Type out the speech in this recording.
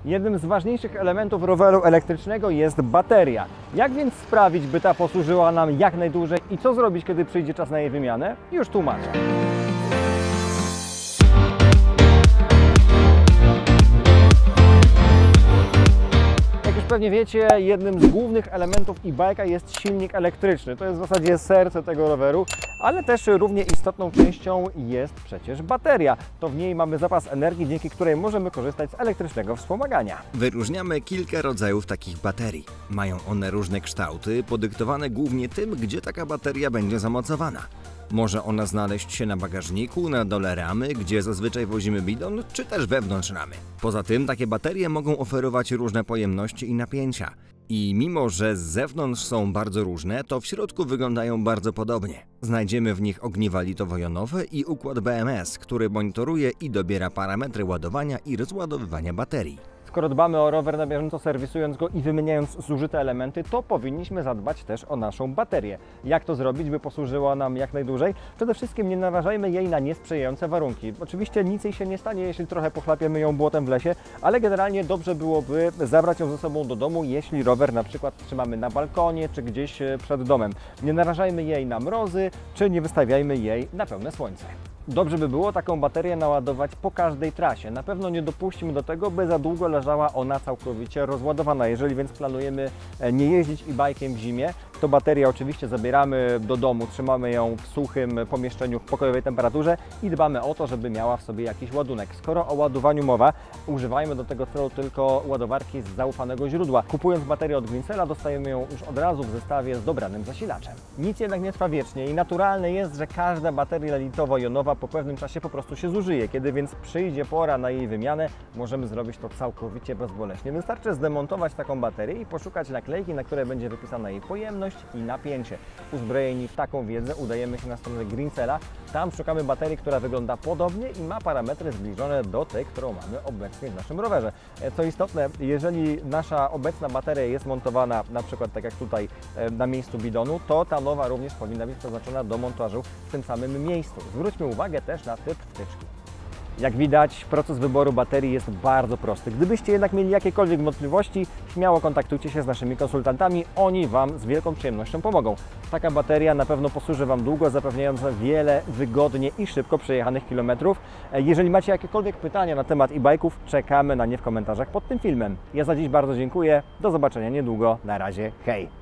Jednym z ważniejszych elementów roweru elektrycznego jest bateria. Jak więc sprawić, by ta posłużyła nam jak najdłużej i co zrobić, kiedy przyjdzie czas na jej wymianę? Już tłumaczę. Pewnie wiecie, jednym z głównych elementów e-bike'a jest silnik elektryczny. To jest w zasadzie serce tego roweru, ale też równie istotną częścią jest przecież bateria. To w niej mamy zapas energii, dzięki której możemy korzystać z elektrycznego wspomagania. Wyróżniamy kilka rodzajów takich baterii. Mają one różne kształty, podyktowane głównie tym, gdzie taka bateria będzie zamocowana. Może ona znaleźć się na bagażniku, na dole ramy, gdzie zazwyczaj wozimy bidon, czy też wewnątrz ramy. Poza tym takie baterie mogą oferować różne pojemności i napięcia. I mimo, że z zewnątrz są bardzo różne, to w środku wyglądają bardzo podobnie. Znajdziemy w nich ogniwa litowo-jonowe i układ BMS, który monitoruje i dobiera parametry ładowania i rozładowywania baterii. Skoro dbamy o rower na bieżąco, serwisując go i wymieniając zużyte elementy, to powinniśmy zadbać też o naszą baterię. Jak to zrobić, by posłużyła nam jak najdłużej? Przede wszystkim nie narażajmy jej na niesprzyjające warunki. Oczywiście nic jej się nie stanie, jeśli trochę pochlapiemy ją błotem w lesie, ale generalnie dobrze byłoby zabrać ją ze sobą do domu, jeśli rower na przykład trzymamy na balkonie czy gdzieś przed domem. Nie narażajmy jej na mrozy, czy nie wystawiajmy jej na pełne słońce. Dobrze by było taką baterię naładować po każdej trasie. Na pewno nie dopuścimy do tego, by za długo leżała ona całkowicie rozładowana. Jeżeli więc planujemy nie jeździć e-bike'iem w zimie, to baterię oczywiście zabieramy do domu, trzymamy ją w suchym pomieszczeniu w pokojowej temperaturze i dbamy o to, żeby miała w sobie jakiś ładunek. Skoro o ładowaniu mowa, używajmy do tego celu tylko ładowarki z zaufanego źródła. Kupując baterię od Greensela, dostajemy ją już od razu w zestawie z dobranym zasilaczem. Nic jednak nie trwa wiecznie i naturalne jest, że każda bateria litowo-jonowa po pewnym czasie po prostu się zużyje. Kiedy więc przyjdzie pora na jej wymianę, możemy zrobić to całkowicie bezboleśnie. Wystarczy zdemontować taką baterię i poszukać naklejki, na której będzie wypisana jej pojemność i napięcie. Uzbrojeni w taką wiedzę udajemy się na stronę Greensela. Tam szukamy baterii, która wygląda podobnie i ma parametry zbliżone do tej, którą mamy obecnie w naszym rowerze. Co istotne, jeżeli nasza obecna bateria jest montowana na przykład tak jak tutaj na miejscu bidonu, to ta nowa również powinna być przeznaczona do montażu w tym samym miejscu. Zwróćmy uwagę też na typ wtyczki. Jak widać, proces wyboru baterii jest bardzo prosty. Gdybyście jednak mieli jakiekolwiek wątpliwości, śmiało kontaktujcie się z naszymi konsultantami, oni Wam z wielką przyjemnością pomogą. Taka bateria na pewno posłuży Wam długo, zapewniając wiele wygodnie i szybko przejechanych kilometrów. Jeżeli macie jakiekolwiek pytania na temat e-bike'ów, czekamy na nie w komentarzach pod tym filmem. Ja za dziś bardzo dziękuję, do zobaczenia niedługo, na razie, hej!